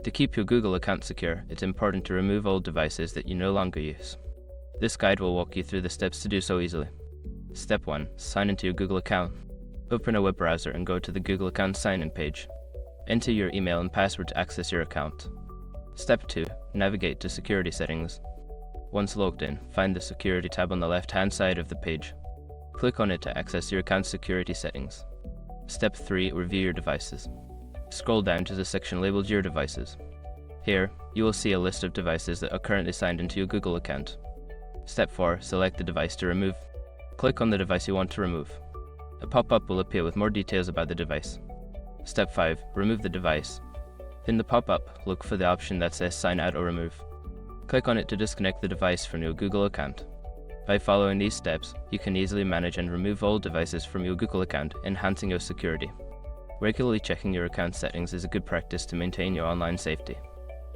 To keep your Google account secure, it's important to remove old devices that you no longer use. This guide will walk you through the steps to do so easily. Step 1. Sign into your Google account. Open a web browser and go to the Google account sign-in page. Enter your email and password to access your account. Step 2. Navigate to Security Settings. Once logged in, find the Security tab on the left-hand side of the page. Click on it to access your account's security settings. Step 3. Review your devices. Scroll down to the section labeled Your Devices. Here, you will see a list of devices that are currently signed into your Google account. Step 4. Select the device to remove. Click on the device you want to remove. A pop-up will appear with more details about the device. Step 5. Remove the device. In the pop-up, look for the option that says Sign Out or Remove. Click on it to disconnect the device from your Google account. By following these steps, you can easily manage and remove all devices from your Google account, enhancing your security. Regularly checking your account settings is a good practice to maintain your online safety.